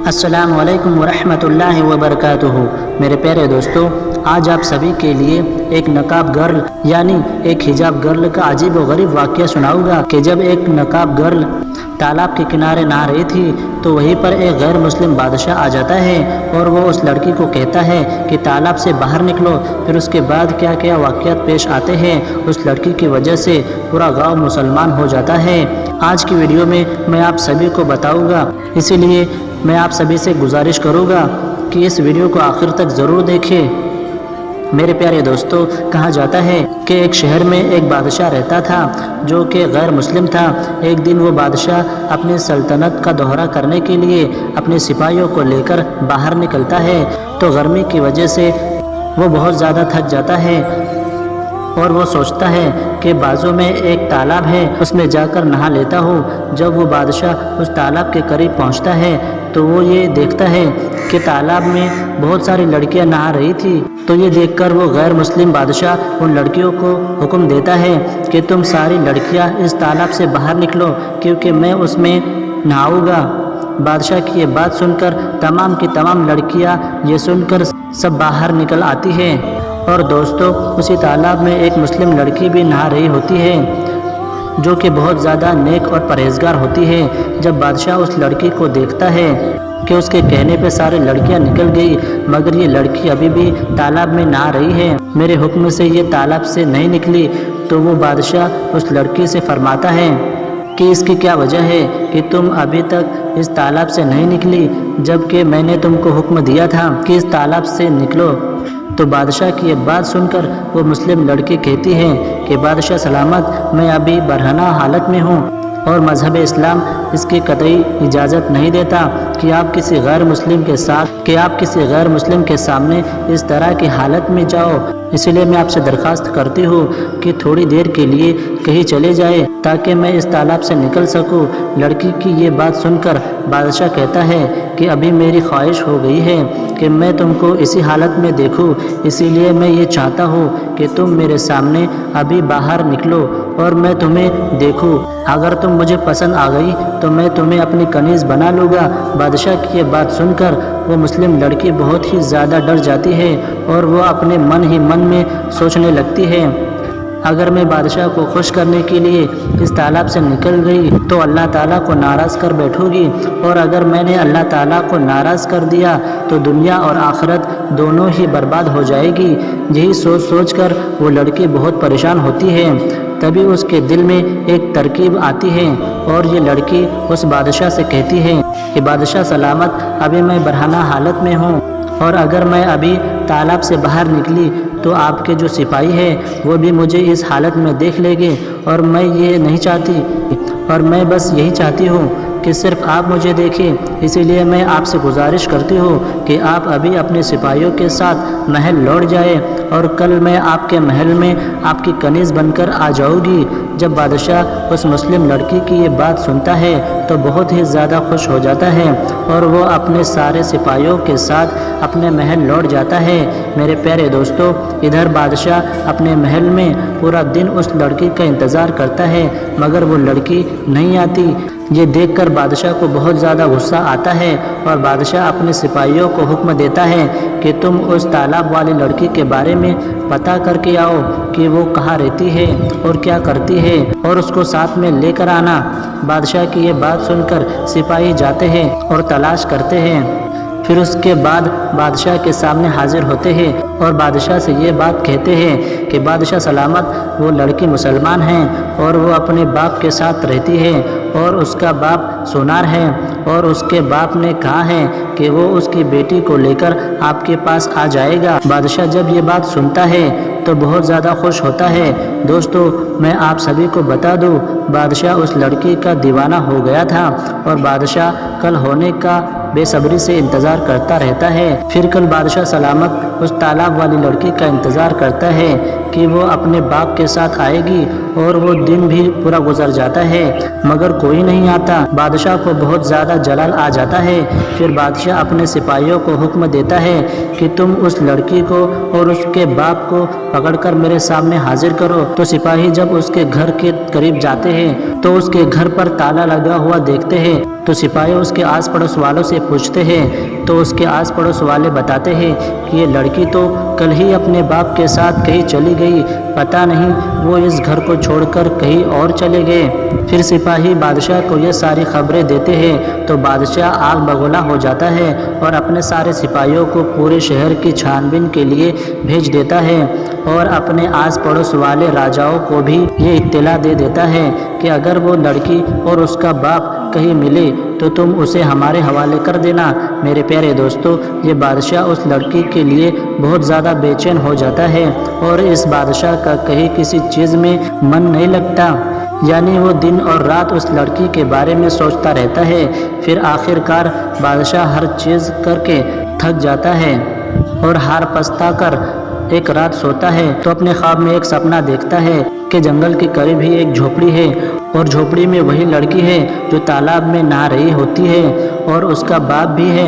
السلام علیکم ورحمۃ اللہ وبرکاتہ۔ میرے پیارے دوستو، آج آپ سبھی کے لیے ایک نقاب گرل یعنی ایک حجاب گرل کا عجیب و غریب واقعہ سناؤں گا کہ جب ایک نقاب گرل تالاب کے کنارے نہا رہی تھی تو وہیں پر ایک غیر مسلم بادشاہ آ جاتا ہے اور وہ اس لڑکی کو کہتا ہے کہ تالاب سے باہر نکلو۔ پھر اس کے بعد کیا کیا واقعات پیش آتے ہیں، اس لڑکی کی وجہ سے پورا گاؤں مسلمان ہو جاتا ہے۔ آج کی ویڈیو میں آپ سبھی کو بتاؤں گا، اسی لیے میں آپ سبھی سے گزارش کروں گا کہ اس ویڈیو کو آخر تک ضرور دیکھیں۔ میرے پیارے دوستو، کہا جاتا ہے کہ ایک شہر میں ایک بادشاہ رہتا تھا جو کہ غیر مسلم تھا۔ ایک دن وہ بادشاہ اپنی سلطنت کا دورہ کرنے کے لیے اپنے سپاہیوں کو لے کر باہر نکلتا ہے تو گرمی کی وجہ سے وہ بہت زیادہ تھک جاتا ہے اور وہ سوچتا ہے کہ بازو میں ایک تالاب ہے، اس میں جا کر نہا لیتا ہوں۔ جب وہ بادشاہ اس تالاب کے قریب پہنچتا ہے تو وہ یہ دیکھتا ہے کہ تالاب میں بہت ساری لڑکیاں نہا رہی تھی، تو یہ دیکھ کر وہ غیر مسلم بادشاہ ان لڑکیوں کو حکم دیتا ہے کہ تم ساری لڑکیاں اس تالاب سے باہر نکلو کیونکہ میں اس میں نہاؤں گا۔ بادشاہ کی یہ بات سن کر تمام کی تمام لڑکیاں یہ سن کر سب باہر نکل آتی ہیں اور دوستو، اسی تالاب میں ایک مسلم لڑکی بھی نہا رہی ہوتی ہے جو کہ بہت زیادہ نیک اور پرہیزگار ہوتی ہے۔ جب بادشاہ اس لڑکی کو دیکھتا ہے کہ اس کے کہنے پہ ساری لڑکیاں نکل گئی مگر یہ لڑکی ابھی بھی تالاب میں نہا رہی ہے، میرے حکم سے یہ تالاب سے نہیں نکلی، تو وہ بادشاہ اس لڑکی سے فرماتا ہے کہ اس کی کیا وجہ ہے کہ تم ابھی تک اس تالاب سے نہیں نکلی جبکہ میں نے تم کو حکم دیا تھا کہ اس تالاب سے نکلو۔ تو بادشاہ کی یہ بات سن کر وہ مسلم لڑکی کہتی ہے کہ بادشاہ سلامت، میں ابھی برہنہ حالت میں ہوں اور مذہب اسلام اس کی قطعی اجازت نہیں دیتا کہ آپ کسی غیر مسلم کے سامنے اس طرح کی حالت میں جاؤ، اسی لیے میں آپ سے درخواست کرتی ہوں کہ تھوڑی دیر کے لیے کہیں چلے جائے تاکہ میں اس تالاب سے نکل سکوں۔ لڑکی کی یہ بات سن کر بادشاہ کہتا ہے کہ ابھی میری خواہش ہو گئی ہے کہ میں تم کو اسی حالت میں دیکھوں، اسی لیے میں یہ چاہتا ہوں کہ تم میرے سامنے ابھی باہر نکلو اور میں تمہیں دیکھوں۔ اگر تم مجھے پسند آ گئی تو میں تمہیں اپنی کنیز بنا لوں گا۔ بادشاہ کی یہ بات سن کر وہ مسلم لڑکی بہت ہی زیادہ ڈر جاتی ہے اور وہ اپنے من ہی من میں سوچنے لگتی ہے، اگر میں بادشاہ کو خوش کرنے کے لیے اس تالاب سے نکل گئی تو اللہ تعالیٰ کو ناراض کر بیٹھوں گی، اور اگر میں نے اللہ تعالیٰ کو ناراض کر دیا تو دنیا اور آخرت دونوں ہی برباد ہو جائے گی۔ یہی سوچ کر وہ لڑکی بہت پریشان ہوتی ہے۔ تبھی اس کے دل میں ایک ترکیب آتی ہے اور یہ لڑکی اس بادشاہ سے کہتی ہے کہ بادشاہ سلامت، ابھی میں برہنہ حالت میں ہوں اور اگر میں ابھی تالاب سے باہر نکلی تو آپ کے جو سپاہی ہیں وہ بھی مجھے اس حالت میں دیکھ لیں گے، اور میں یہ نہیں چاہتی، اور میں بس یہی چاہتی ہوں کہ صرف آپ مجھے دیکھیں۔ اسی لیے میں آپ سے گزارش کرتی ہوں کہ آپ ابھی اپنے سپاہیوں کے ساتھ محل لوٹ جائیں اور کل میں آپ کے محل میں آپ کی کنیز بن کر آ جاؤں گی۔ جب بادشاہ اس مسلم لڑکی کی یہ بات سنتا ہے تو بہت ہی زیادہ خوش ہو جاتا ہے اور وہ اپنے سارے سپاہیوں کے ساتھ اپنے محل لوٹ جاتا ہے۔ میرے پیارے دوستو، ادھر بادشاہ اپنے محل میں پورا دن اس لڑکی کا انتظار کرتا ہے مگر وہ لڑکی نہیں آتی۔ یہ دیکھ کر بادشاہ کو بہت زیادہ غصہ آتا ہے اور بادشاہ اپنے سپاہیوں کو حکم دیتا ہے کہ تم اس تالاب والی لڑکی کے بارے میں پتہ کر کے آؤ کہ وہ کہاں رہتی ہے اور کیا کرتی ہے اور اس کو ساتھ میں لے کر آنا۔ بادشاہ کی یہ بات سن کر سپاہی جاتے ہیں اور تلاش کرتے ہیں، پھر اس کے بعد بادشاہ کے سامنے حاضر ہوتے ہیں اور بادشاہ سے یہ بات کہتے ہیں کہ بادشاہ سلامت، وہ لڑکی مسلمان ہیں اور وہ اپنے باپ کے ساتھ رہتی ہے اور اس کا باپ سونار ہے، اور اس کے باپ نے کہا ہے کہ وہ اس کی بیٹی کو لے کر آپ کے پاس آ جائے گا۔ بادشاہ جب یہ بات سنتا ہے تو بہت زیادہ خوش ہوتا ہے۔ دوستو، میں آپ سبھی کو بتا دوں، بادشاہ اس لڑکی کا دیوانہ ہو گیا تھا اور بادشاہ کل ہونے کا بے صبری سے انتظار کرتا رہتا ہے۔ پھر کل بادشاہ سلامت اس تالاب والی لڑکی کا انتظار کرتا ہے کہ وہ اپنے باپ کے ساتھ آئے گی، اور وہ دن بھی پورا گزر جاتا ہے مگر کوئی نہیں آتا۔ بادشاہ کو بہت زیادہ جلال آ جاتا ہے۔ پھر بادشاہ اپنے سپاہیوں کو حکم دیتا ہے کہ تم اس لڑکی کو اور اس کے باپ کو پکڑ کر میرے سامنے حاضر کرو۔ تو سپاہی جب اس کے گھر کے قریب جاتے ہیں تو اس کے گھر پر تالا لگا ہوا دیکھتے ہیں تو سپاہی اس کے آس پڑوس والوں سے پوچھتے ہیں تو اس کے آس پڑوس والے بتاتے ہیں کہ یہ لڑکی تو کل ہی اپنے باپ کے ساتھ کہیں چلی گئی، پتہ نہیں وہ اس گھر کو چھوڑ کر کہیں اور چلے گئے۔ پھر سپاہی بادشاہ کو یہ ساری خبریں دیتے ہیں تو بادشاہ آگ بگولا ہو جاتا ہے اور اپنے سارے سپاہیوں کو پورے شہر کی چھان بین کے لیے بھیج دیتا ہے اور اپنے آس پڑوس والے راجاؤں کو بھی یہ اطلاع دے دیتا ہے کہ اگر وہ لڑکی اور اس کا باپ کہیں ملے تو تم اسے ہمارے حوالے کر دینا۔ میرے پیارے دوستو، یہ بادشاہ اس لڑکی کے لیے بہت زیادہ بے چین ہو جاتا ہے اور اس بادشاہ کا کہیں کسی چیز میں من نہیں لگتا، یعنی وہ دن اور رات اس لڑکی کے بارے میں سوچتا رہتا ہے۔ پھر آخر کار بادشاہ ہر چیز کر کے تھک جاتا ہے اور ہار پستا کر ایک رات سوتا ہے تو اپنے خواب میں ایک سپنا دیکھتا ہے کہ جنگل کے قریب ہی ایک جھوپڑی ہے اور جھوپڑی میں وہی لڑکی ہے جو تالاب میں نہا رہی ہوتی ہے اور اس کا باپ بھی ہے،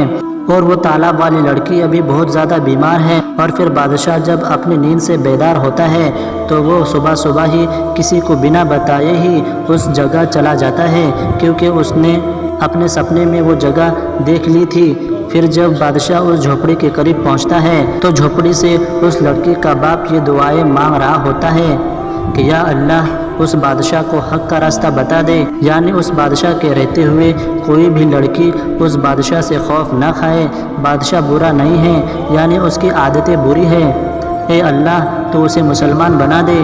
اور وہ تالاب والی لڑکی ابھی بہت زیادہ بیمار ہے۔ اور پھر بادشاہ جب اپنی نیند سے بیدار ہوتا ہے تو وہ صبح صبح ہی کسی کو بنا بتائے ہی اس جگہ چلا جاتا ہے، کیونکہ اس نے اپنے سپنے میں وہ جگہ دیکھ لی تھی۔ پھر جب بادشاہ اس جھوپڑی کے قریب پہنچتا ہے تو جھوپڑی سے اس لڑکی کا باپ یہ دعائیں مانگ رہا ہوتا ہے کہ یا اللہ اس بادشاہ کو حق کا راستہ بتا دے، یعنی اس بادشاہ کے رہتے ہوئے کوئی بھی لڑکی اس بادشاہ سے خوف نہ کھائے۔ بادشاہ برا نہیں ہے، یعنی اس کی عادتیں بری ہیں۔ اے اللہ تو اسے مسلمان بنا دے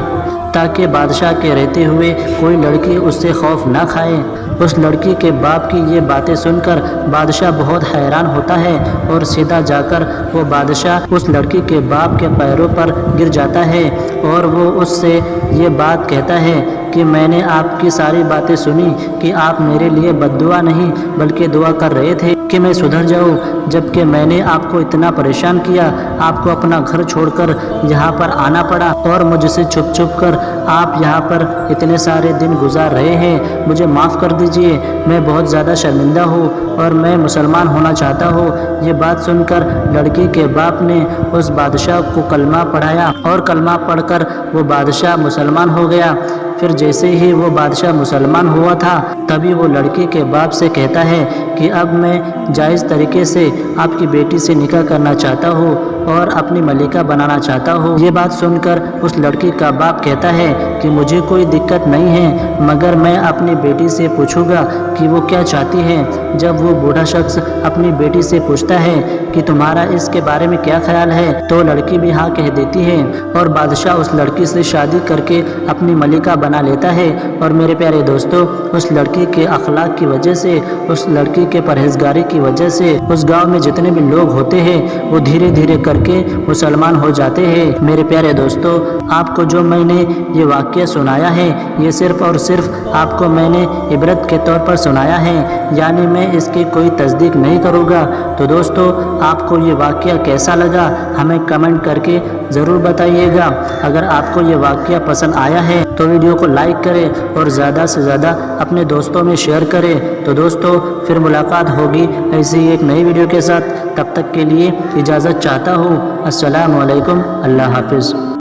تاکہ بادشاہ کے رہتے ہوئے کوئی لڑکی اس سے خوف نہ کھائے۔ اس لڑکی کے باپ کی یہ باتیں سن کر بادشاہ بہت حیران ہوتا ہے اور سیدھا جا کر وہ بادشاہ اس لڑکی کے باپ کے پیروں پر گر جاتا ہے اور وہ اس سے یہ بات کہتا ہے کہ میں نے آپ کی ساری باتیں سنی کہ آپ میرے لیے بد دعا نہیں بلکہ دعا کر رہے تھے کہ میں سدھر جاؤں، جبکہ میں نے آپ کو اتنا پریشان کیا، آپ کو اپنا گھر چھوڑ کر یہاں پر آنا پڑا اور مجھ سے چھپ چھپ کر آپ یہاں پر اتنے سارے دن گزار رہے ہیں، مجھے معاف کر دیجئے، میں بہت زیادہ شرمندہ ہوں اور میں مسلمان ہونا چاہتا ہوں۔ یہ بات سن کر لڑکی کے باپ نے اس بادشاہ کو کلمہ پڑھایا اور کلمہ پڑھ کر وہ بادشاہ مسلمان ہو گیا۔ پھر جیسے ہی وہ بادشاہ مسلمان ہوا تھا تبھی وہ لڑکی کے باپ سے کہتا ہے کہ اب میں جائز طریقے سے آپ کی بیٹی سے نکاح کرنا چاہتا ہوں اور اپنی ملکہ بنانا چاہتا ہوں۔ یہ بات سن کر اس لڑکی کا باپ کہتا ہے کہ مجھے کوئی دقت نہیں ہے، مگر میں اپنی بیٹی سے پوچھوں گا کہ وہ کیا چاہتی ہے۔ جب وہ بوڑھا شخص اپنی بیٹی سے پوچھتا ہے کہ تمہارا اس کے بارے میں کیا خیال ہے تو لڑکی بھی ہاں کہہ دیتی ہے اور بادشاہ اس لڑکی سے شادی کر کے اپنی ملکہ بنا لیتا ہے۔ اور میرے پیارے دوستو، اس لڑکی کے اخلاق کی وجہ سے، اس لڑکی کے پرہیزگاری کی وجہ سے اس گاؤں میں جتنے بھی لوگ ہوتے ہیں وہ دھیرے دھیرے کر کے مسلمان ہو جاتے ہیں۔ میرے پیارے دوستو، آپ کو جو میں نے یہ واقعہ سنایا ہے یہ صرف اور صرف آپ کو میں نے عبرت کے طور پر سنایا ہے، یعنی میں اس کی کوئی تصدیق نہیں کروں گا۔ تو دوستو، آپ کو یہ واقعہ کیسا لگا ہمیں کمنٹ کر کے ضرور بتائیے گا۔ اگر آپ کو یہ واقعہ پسند آیا ہے تو ویڈیو کو لائک کریں اور زیادہ سے زیادہ اپنے دوستوں میں شیئر کریں۔ تو دوستو، پھر ملاقات ہوگی ایسی ہی ایک نئی ویڈیو کے ساتھ، تب تک کے لیے اجازت چاہتا ہوں۔ السلام علیکم، اللہ حافظ۔